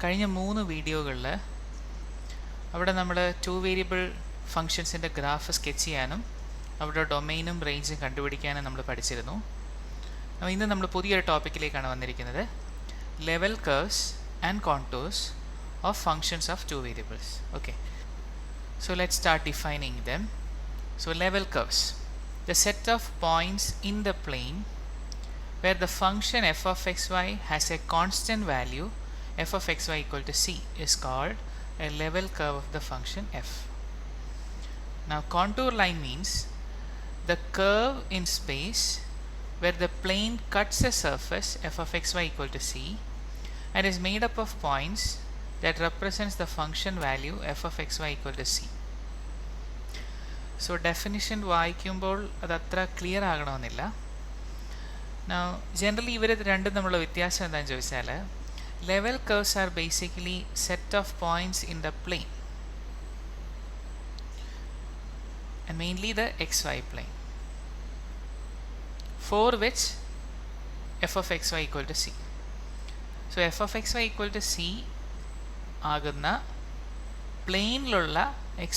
കഴിഞ്ഞ 3 വീഡിയോകളിൽ അവിടെ നമ്മൾ 2 വേരിയബിൾ ഫങ്ഷൻസിൻ്റെ ഗ്രാഫ് സ്കെച്ച് ചെയ്യാനും അവരുടെ ഡൊമെയിനും റേഞ്ചും കണ്ടുപിടിക്കാനും നമ്മൾ പഠിച്ചിരുന്നു. ഇന്ന് നമ്മൾ പുതിയൊരു ടോപ്പിക്കിലേക്കാണ് വന്നിരിക്കുന്നത്. Level curves and contours of functions of 2 variables. Okay, so let's start defining them. So level curves, the set of points in the plane where the function f of xy has a constant value f of xy equal to c is called a level curve of the function f. Now contour line means the curve in space where the plane cuts a surface f of xy equal to c and is made up of points that represents the function value f of xy equal to c. So definition വായിക്കുമ്പോൾ അത് അത്ര clear ആകണമെന്നില്ല. Now generally ഇവർ രണ്ടും തമ്മിലുള്ള വ്യത്യാസം എന്താണെന്ന് ചോദിച്ചാൽ, level curves are basically set of points in the plane and mainly the xy plane for which f of xy equal to c. So f of xy equal to c ആകുന്ന പ്ലെയിനിലുള്ള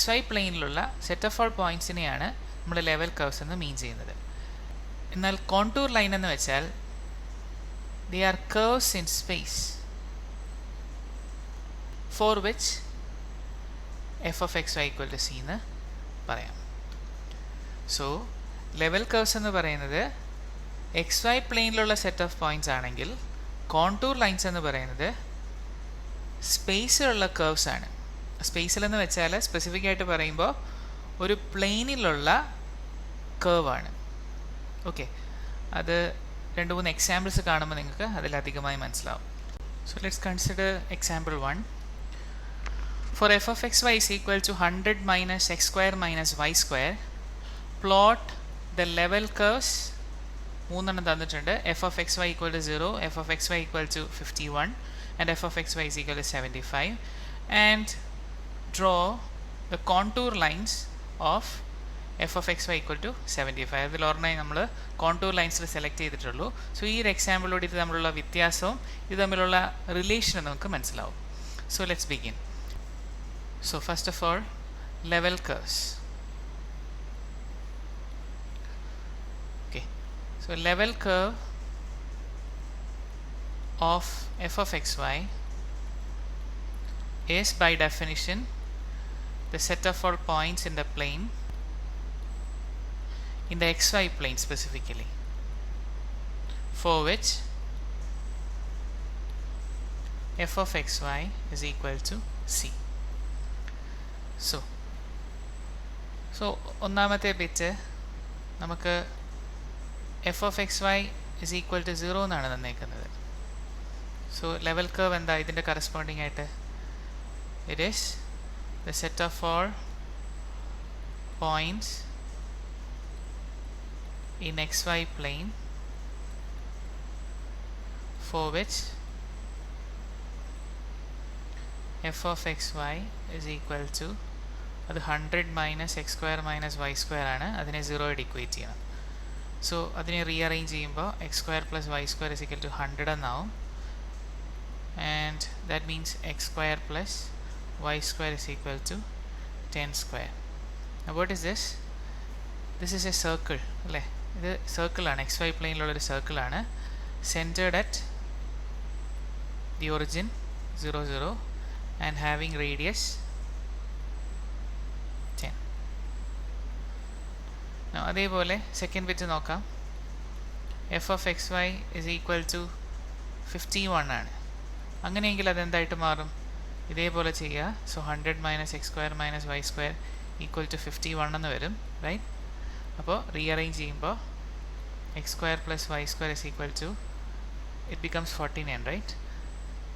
xy പ്ലെയിനിലുള്ള set of all പോയിൻറ്റ്സിനെയാണ് നമ്മൾ level curves എന്ന് മീൻ ചെയ്യുന്നത്. എന്നാൽ contour line എന്ന് വെച്ചാൽ they are curves in space for which F of X Y equal to C എന്ന് പറയാം. So level curves എന്ന് പറയുന്നത് എക്സ് വൈ പ്ലെയിനിലുള്ള സെറ്റ് ഓഫ് പോയിൻറ്റ്സ് ആണെങ്കിൽ കോണ്ടൂർ ലൈൻസ് എന്ന് പറയുന്നത് സ്പേസിലുള്ള കർവ്സ് ആണ്. സ്പേസിലെന്ന് വെച്ചാൽ സ്പെസിഫിക് ആയിട്ട് പറയുമ്പോൾ ഒരു പ്ലെയിനിലുള്ള കർവാണ്. ഓക്കെ, അത് 2-3 എക്സാമ്പിൾസ് കാണുമ്പോൾ നിങ്ങൾക്ക് അതിലധികമായി മനസ്സിലാവും. So let's consider example 1. For F of X Y is equal to 100 minus X square minus Y square plot the level curves 3 തന്നിട്ടുണ്ട്. F of X Y equal to 0, F of X Y equal to 51 and f of xy is equal to 75, and draw the contour lines of f of xy equal to 75. അതിൽ ഓർമ്മയായി നമ്മൾ contour ലൈൻസിൽ select ചെയ്തിട്ടുള്ളൂ. So ഈ ഒരു എക്സാമ്പിളോട് ഇത് തമ്മിലുള്ള വ്യത്യാസവും ഇത് തമ്മിലുള്ള റിലേഷനും നമുക്ക് മനസ്സിലാവും. So let's begin. So first of all level curves. Okay, so level curve of f of xy is by definition the set of all points in the plane, in the xy plane specifically, for which f of xy is equal to c. So ഒന്നാമത്തെ bit നമുക്ക് f of xy is equal to 0 എന്നാണ് തന്നേക്കുന്നത്. So level curve എന്താ ഇതിൻ്റെ corresponding ആയിട്ട്? It is the set of all points in X Y plane for which F of X Y is equal to, അത് 100 minus X square minus Y square ആണ്. അതിനെ 0 ആയിട്ട് equate ചെയ്യണം. So അതിനെ rearrange ചെയ്യുമ്പോൾ X square plus Y square is equal to 100 എന്നാവും. And that means x square plus y square is equal to 10 square. Now what is this? This is a circle, അല്ലേ? ഇത് സർക്കിളാണ്, x y പ്ലെയിനിലുള്ളൊരു സർക്കിളാണ്. Centred at the origin 0 0 and having radius 10. Now അതേപോലെ second bit നോക്കാം. F of X Y is equal to 51 ആണ്. അങ്ങനെയെങ്കിൽ അതെന്തായിട്ട് മാറും? ഇതേപോലെ ചെയ്യുക. So 100 minus X square minus Y square equal to 51 എന്ന് വരും, റൈറ്റ്? അപ്പോൾ റീഅറേഞ്ച് ചെയ്യുമ്പോൾ X square plus Y square is equal to, it becomes 49, right?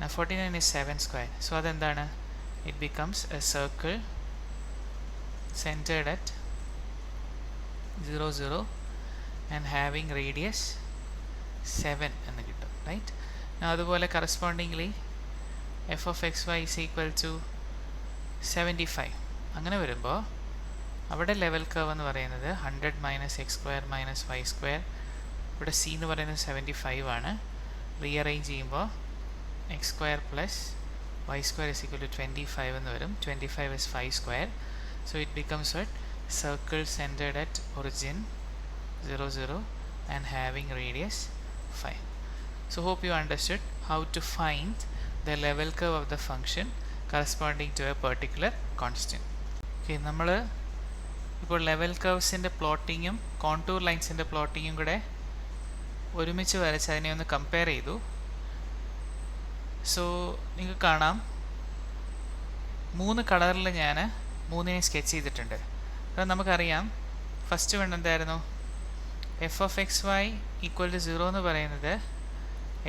49 is 7 square. So അതെന്താണ്? It becomes a circle centred at 0 0 and having radius 7 എന്ന് കിട്ടും, right? അതുപോലെ correspondingly F of X Y is equal to 75. അങ്ങനെ വരുമ്പോൾ അവിടെ level curve എന്ന് പറയുന്നത് 100 minus X square minus Y square, ഇവിടെ സി എന്ന് പറയുന്നത് 75 ആണ്. റീഅറേഞ്ച് ചെയ്യുമ്പോൾ X square plus y square is equal to 25 എന്ന് വരും. 25 is 5 square. So it becomes what? Circle centered at origin 0, 0 and having radius 5. So hope you understood how to find the level curve of the function corresponding to a particular constant. Okay, നമ്മൾ ഇപ്പോൾ level കർവ്സിൻ്റെ പ്ലോട്ടിങ്ങും contour ലൈൻസിൻ്റെ പ്ലോട്ടിങ്ങും കൂടെ ഒരുമിച്ച് വരച്ച് അതിനെ ഒന്ന് compare ചെയ്തു. So നിങ്ങൾക്ക് കാണാം 3 കളറിൽ ഞാൻ 3നെ സ്കെച്ച് ചെയ്തിട്ടുണ്ട്. അത് നമുക്കറിയാം ഫസ്റ്റ് വൺ എന്തായിരുന്നു? F of X Y equal to 0 എന്ന് പറയുന്നത്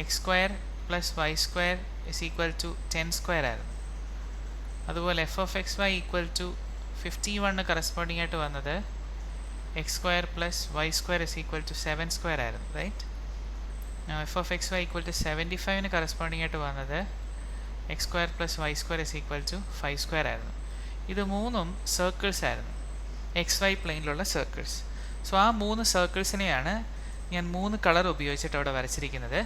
x square plus Y square is equal to 10 square ആയിരുന്നു. അതുപോലെ f of X Y equal to 51 corresponding ആയിട്ട് വന്നത് x square plus Y square is equal to 7 square ആയിരുന്നു, right? F of X Y equal to 75 corresponding ആയിട്ട് വന്നത് x square plus Y square is equal to 5 square ആയിരുന്നു. ഇത് മൂന്നും circles ആയിരുന്നു, x y പ്ലെയിനിലുള്ള സർക്കിൾസ്. സോ ആ 3 സർക്കിൾസിനെയാണ് ഞാൻ 3 കളർ ഉപയോഗിച്ചിട്ട് അവിടെ വരച്ചിരിക്കുന്നത്.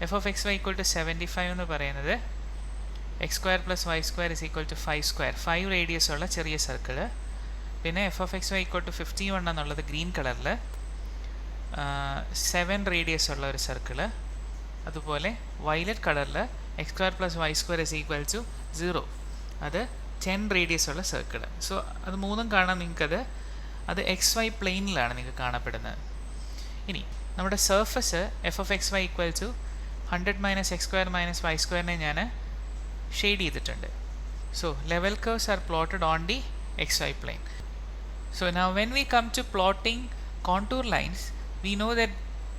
F of X Y equal to 75 എന്ന് പറയുന്നത് x square plus Y square is equal to 5 square, 5 radius ഉള്ള ചെറിയ സർക്കിള്. പിന്നെ f of X Y equal to 51 എന്നുള്ളത് ഗ്രീൻ കളറിൽ 7 റേഡിയസ് ഉള്ള ഒരു സർക്കിള്. അതുപോലെ വയലറ്റ് കളറിൽ X square plus Y square is equal to 0, അത് 10 റേഡിയസ് ഉള്ള സർക്കിള്. സോ അത് മൂന്നും കാണാൻ നിങ്ങൾക്കത് അത് എക്സ് വൈ പ്ലെയിനിലാണ് നിങ്ങൾക്ക് കാണപ്പെടുന്നത്. ഇനി നമ്മുടെ surface f of X Y equal to 100 minus X square minus y സ്ക്വയറിനെ ഞാൻ ഷെയ്ഡ് ചെയ്തിട്ടുണ്ട്. So level curves are plotted on the x Y plane. So now when we come to plotting contour lines, we know that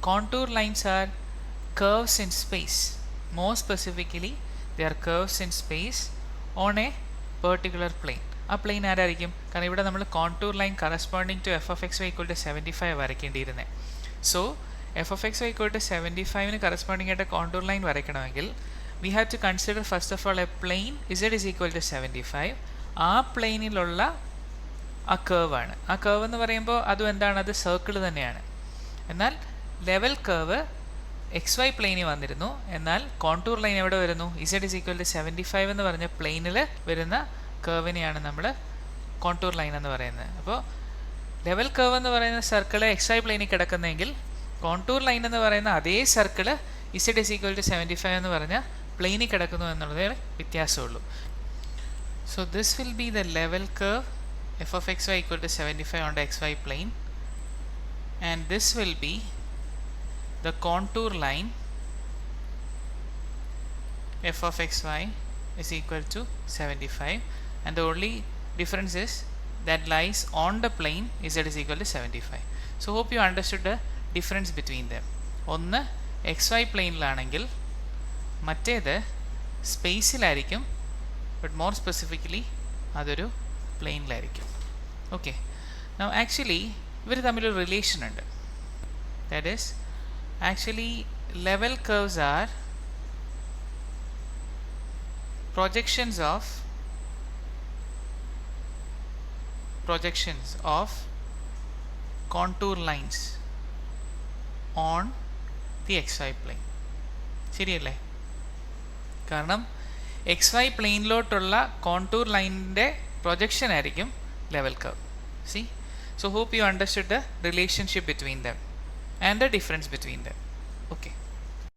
contour lines are curves in space. More specifically, they are curves in space on a particular plane. ആ plane ആരായിരിക്കും? കാരണം ഇവിടെ നമ്മൾ contour line corresponding to f of X Y equal to 75 വരയ്ക്കേണ്ടിയിരുന്നത്. So f of X Y equal to 75 corresponding ആയിട്ട് contour line വരയ്ക്കണമെങ്കിൽ we have to consider first of all a plane z is equal to 75. ആ പ്ലെയിനിലുള്ള ആ കർവാണ്. ആ curve എന്ന് പറയുമ്പോൾ അതും എന്താണ്? അത് സർക്കിൾ തന്നെയാണ്. എന്നാൽ ലെവൽ കർവ് എക്സ് വൈ പ്ലെയിനിൽ വന്നിരുന്നു, എന്നാൽ കോണ്ടൂർ ലൈൻ എവിടെ വരുന്നു? z is equal to 75 എന്ന് പറഞ്ഞ പ്ലെയിനിൽ വരുന്ന കർവിനെയാണ് നമ്മൾ കോണ്ടൂർ ലൈൻ എന്ന് പറയുന്നത്. അപ്പോൾ ലെവൽ കർവ് എന്ന് പറയുന്ന സർക്കിൾ എക്സ് വൈ പ്ലെയിനിൽ കിടക്കുന്നതെങ്കിൽ കോണ്ടൂർ ലൈൻ എന്ന് പറയുന്ന അതേ circle z is equal to 75 എന്ന് പറഞ്ഞ പ്ലെയിനിൽ കിടക്കുന്നു എന്നുള്ളതേ വ്യത്യാസമുള്ളൂ. So this will be the level curve f of xy equal to 75 on the xy plane, and this will be the contour line f of xy is equal to 75, and the only difference is that lies on the plane z is equal to 75. So hope you understood the difference between them. ഒന്ന് xy പ്ലെയിനിലാണെങ്കിൽ മറ്റേത് സ്പേസിലായിരിക്കും, but more specifically അതൊരു പ്ലെയിനിലായിരിക്കും. Okay, now actually ഇവർ തമ്മിലൊരു relation ഉണ്ട്. That is actually level curves are projections of contour lines on the xy plane. ശരിയല്ലേ? കാരണം X Y പ്ലെയിനിലോട്ടുള്ള contour ലൈനിൻ്റെ പ്രൊജക്ഷൻ ആയിരിക്കും level curve. See, so hope you understood the relationship between them and the difference between them. Okay.